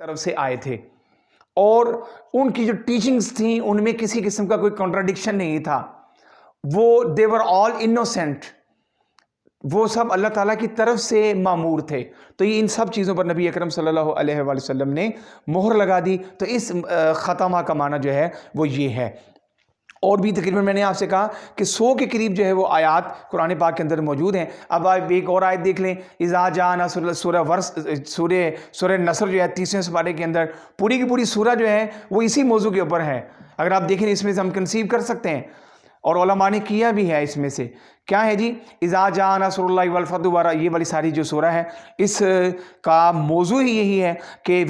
طرف سے آئے تھے اور ان کی جو ٹیچنگز تھیں ان میں کسی قسم کا کوئی کنٹراڈکشن نہیں تھا. وہ they were all innocent. وہ سب اللہ تعالیٰ کی طرف سے مامور تھے. تو یہ ان سب چیزوں پر نبی اکرم صلی اللہ علیہ وآلہ وسلم نے مہر لگا دی. تو اس ختمہ کا معنی جو ہے وہ یہ ہے. اور بھی تقریباً میں نے آپ سے کہا کہ 100 کے قریب جو ہے وہ آیات قرآن پاک کے اندر موجود ہیں. اب آپ ایک اور آیت دیکھ لیں, اذا جاء نصر اللہ, سورہ نصر جو ہے 30ویں سپارے کے اندر پوری کی پوری سورہ جو ہے وہ اسی موضوع کے اوپر ہے. اگر آپ دیکھیں اس میں سے ہم کنسیو کر سکتے ہیں اور علماء نے کیا بھی ہے. اس میں سے کیا ہے جی, اذا جاء نصر اللہ والفتح, یہ والی ساری جو سورہ ہے اس کا موضوع ہی یہی ہے کہ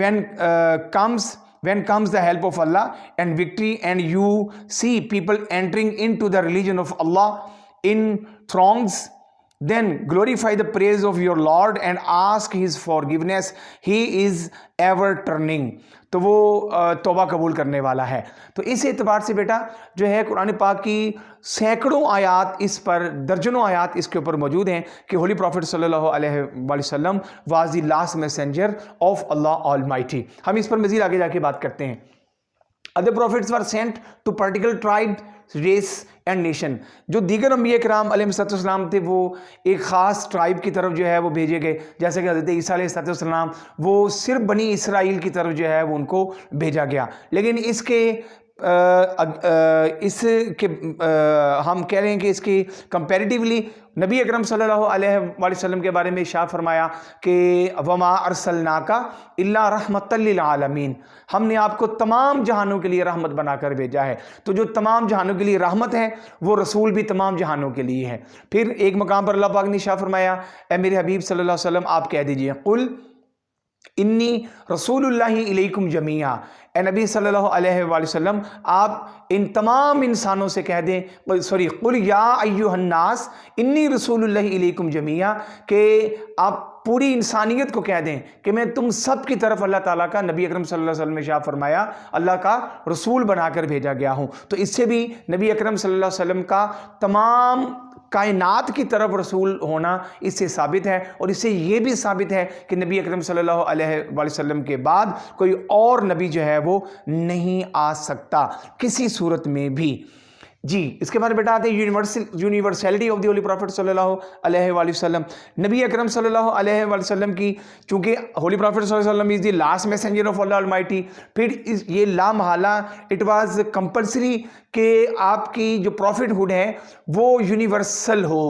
when comes the help of Allah and victory and you see people entering into the religion of Allah in throngs, then glorify the praise of your Lord and ask his forgiveness. He is ever turning. تو وہ توبہ قبول کرنے والا ہے. تو اس اعتبار سے بیٹا جو ہے قرآن پاک کی سینکڑوں آیات, اس پر درجنوں آیات اس کے اوپر موجود ہیں کہ ہولی پروفٹ صلی اللہ علیہ وآلہ وسلم was the last messenger of Allah Almighty. ہم اس پر مزید آگے جا کے بات کرتے ہیں. Other prophets were sent to particular tribe, race and nation. جو دیگر انبیاء کرام علیہ السلام تھے وہ ایک خاص ٹرائب کی طرف جو ہے وہ بھیجے گئے, جیسے کہ حضرت عیسیٰ علیہ السلام وہ صرف بنی اسرائیل کی طرف جو ہے وہ ان کو بھیجا گیا. لیکن اس کے ہم کہہ رہے ہیں کہ اس کی کمپیریٹیولی نبی اکرم صلی اللہ علیہ وآلہ وسلم کے بارے میں ارشاد فرمایا کہ وما ارسلناک الا رحمۃ للعالمین, ہم نے آپ کو تمام جہانوں کے لیے رحمت بنا کر بھیجا ہے. تو جو تمام جہانوں کے لیے رحمت ہے وہ رسول بھی تمام جہانوں کے لیے ہے. پھر ایک مقام پر اللہ پاک نے ارشاد فرمایا, اے میرے حبیب صلی اللہ علیہ وسلم آپ کہہ دیجئے قل انی رسول اللہ علیکم جمیعا, اے نبی صلی اللہ علیہ وآلہ وسلم آپ ان تمام انسانوں سے کہہ دیں, قل یا ایھا الناس انی رسول اللہ علیکم جمیعا, کہ آپ پوری انسانیت کو کہہ دیں کہ میں تم سب کی طرف اللہ تعالیٰ کا, نبی اکرم صلی اللہ علیہ وسلم نے ارشاد فرمایا, اللہ کا رسول بنا کر بھیجا گیا ہوں. تو اس سے بھی نبی اکرم صلی اللہ علیہ وسلم کا تمام کائنات کی طرف رسول ہونا اس سے ثابت ہے. اور اس سے یہ بھی ثابت ہے کہ نبی اکرم صلی اللہ علیہ وآلہ وسلم کے بعد کوئی اور نبی جو ہے وہ نہیں آ سکتا کسی صورت میں بھی. جی اس کے بعد بیٹا آتے ہیں university of the holy prophet صلی اللہ علیہ وآلہ وسلم. نبی اکرم صلی اللہ علیہ وآلہ وسلم کی چونکہ ہولی پروفٹ صلی اللہ علیہ وسلم is the last messenger of Allah almighty, پھر یہ لا محالہ اٹ واز کمپلسری کہ آپ کی جو پروفٹ ہوڈ ہے وہ یونیورسل ہو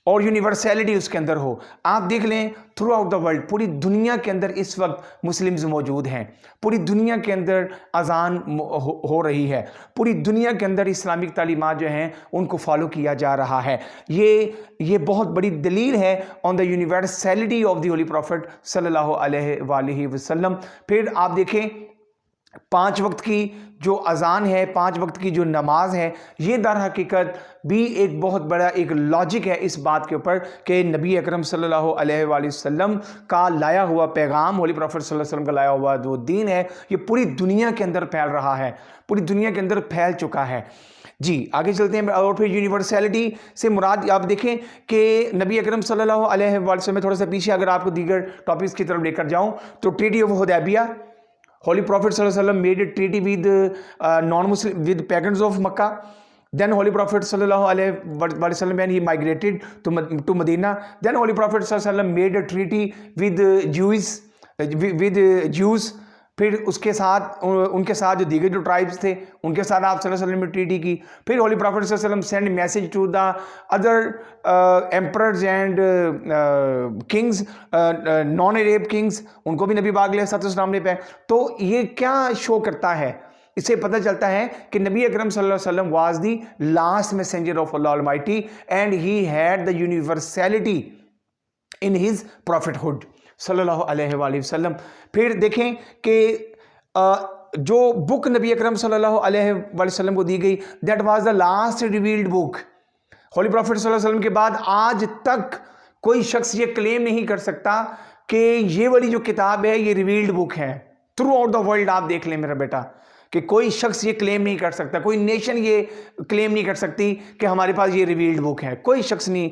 اور یونیورسلٹی اس کے اندر ہو. آپ دیکھ لیں تھرو آؤٹ دا ورلڈ, پوری دنیا کے اندر اس وقت مسلمز موجود ہیں, پوری دنیا کے اندر اذان ہو رہی ہے, پوری دنیا کے اندر اسلامک تعلیمات جو ہیں ان کو فالو کیا جا رہا ہے. یہ بہت بڑی دلیل ہے on the universality of the holy prophet صلی اللہ علیہ وآلہ وسلم. پھر آپ دیکھیں 5 وقت کی جو اذان ہے, 5 وقت کی جو نماز ہے, یہ در حقیقت بھی ایک بہت بڑا ایک لاجک ہے اس بات کے اوپر کہ نبی اکرم صلی اللہ علیہ وآلہ وسلم کا لایا ہوا پیغام, ہولی پروفٹ صلی اللہ علیہ وسلم کا لایا ہوا جو دین ہے یہ پوری دنیا کے اندر پھیل رہا ہے, پوری دنیا کے اندر پھیل چکا ہے. جی آگے چلتے ہیں. اور پھر یونیورسلٹی سے مراد آپ دیکھیں کہ نبی اکرم صلی اللہ علیہ وآلہ وسلم میں تھوڑا سا پیچھے اگر آپ کو دیگر ٹاپکس کی طرف لے کر جاؤں تو ٹریٹی آف حدیبیہ, Holy Prophet صلی اللہ علیہ وسلم made a treaty with non-Muslim, with pagans of Makkah. Then Holy Prophet صلی اللہ علیہ وسلم when he migrated to Medina, then Holy Prophet صلی اللہ علیہ وسلم made a treaty with Jews. پھر اس کے ساتھ ان کے ساتھ جو دیگر جو ٹرائبس تھے ان کے ساتھ آپ صلی اللہ علیہ وسلم نے ٹریٹی کی. پھر ہولی پروفٹ صلی اللہ علیہ وسلم send message to the other emperors and kings, non Arab kings, ان کو بھی نبی پاک علیہ السلام نے پہ. تو یہ کیا شو کرتا ہے, اس سے پتہ چلتا ہے کہ نبی اکرم صلی اللہ علیہ وسلم was the last messenger of Allah almighty and he had the universality in his prophethood ہوڈ صلی اللہ علیہ وآلہ وسلم. پھر دیکھیں کہ جو بک نبی اکرم صلی اللہ علیہ وآلہ وسلم کو دی گئی, that was the last revealed book. Holi prophet صلی اللہ علیہ وسلم کے بعد آج تک کوئی شخص یہ کلیم نہیں کر سکتا کہ یہ والی جو کتاب ہے یہ ریویلڈ بک ہے. تھرو آؤٹ دا ورلڈ آپ دیکھ لیں میرا بیٹا کہ کوئی شخص یہ کلیم نہیں کر سکتا, کوئی نیشن یہ کلیم نہیں کر سکتی کہ ہمارے پاس یہ ریویلڈ بک ہے. کوئی شخص نہیں,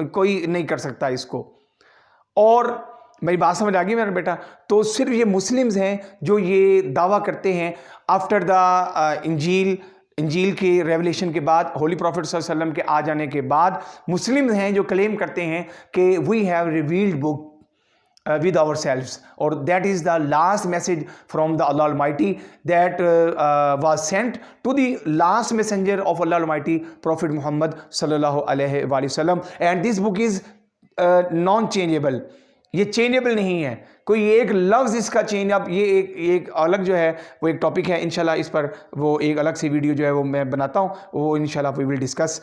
کوئی نہیں کر سکتا اس کو. اور میری بات سمجھ آ گئی میرا بیٹا؟ تو صرف یہ مسلمز ہیں جو یہ دعویٰ کرتے ہیں آفٹر دا انجیل کے ریولیشن کے بعد، ہولی پروفٹ صلی اللہ علیہ وسلم کے آ جانے کے بعد مسلمز ہیں جو کلیم کرتے ہیں کہ we have revealed book with ourselves, or that is the last message from the Allah Almighty that was sent to the last messenger of Allah Almighty, Prophet Muhammad sallallahu alaihi wasallam, and this book is non-changeable. یہ changeable نہیں ہے، کوئی ایک لفظ اس کا change اب یہ ایک الگ جو ہے وہ ایک ٹاپک ہے، انشاءاللہ اس پر وہ ایک الگ سی ویڈیو جو ہے وہ میں بناتا ہوں، وہ انشاءاللہ we will discuss.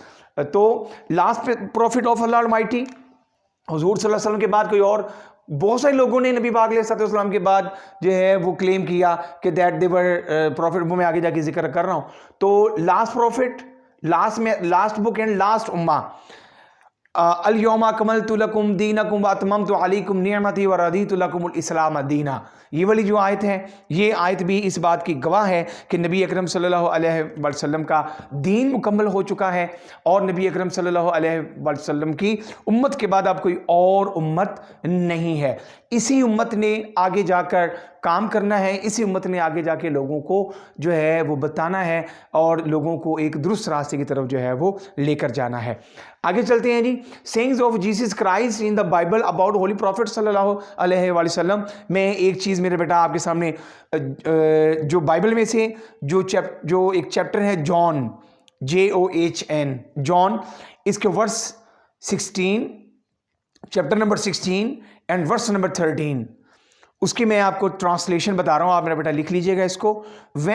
تو last prophet of Allah almighty حضور صلی اللہ علیہ وسلم کے بعد کوئی اور بہت سارے لوگوں نے نبی پاک علیہ الصلوۃ والسلام کے بعد جو ہے وہ کلیم کیا کہ دیٹ دے ور پروفٹ، وہ میں آگے جا کے ذکر کر رہا ہوں. تو last profit, last book and last امہ، الیوم اکملت لکم دینکم واتممت علیکم نعمتی ورضیت لکم الاسلام دینا. یہ والی جو آیت ہے، یہ آیت بھی اس بات کی گواہ ہے کہ نبی اکرم صلی اللہ علیہ وسلم کا دین مکمل ہو چکا ہے، اور نبی اکرم صلی اللہ علیہ وسلم کی امت کے بعد اب کوئی اور امت نہیں ہے. اسی امت نے آگے جا کر کام کرنا ہے، اسی امت نے آگے جا کے لوگوں کو جو ہے وہ بتانا ہے اور لوگوں کو ایک درست راستے کی طرف جو ہے وہ لے کر جانا ہے. آگے چلتے ہیں جی. Sayings of Jesus Christ in the Bible about holy prophet صلی اللہ علیہ وآلہ وسلم. میں ایک چیز میرے بیٹا آپ کے سامنے جو بائبل میں سے جو ایک چیپٹر ہے جان، JOHN، جان، اس کے verse 16، chapter number 16 and verse number 13، اس کی میں آپ کو ٹرانسلیشن بتا رہا ہوں، آپ میرا بیٹا لکھ لیجئے گا اس کو.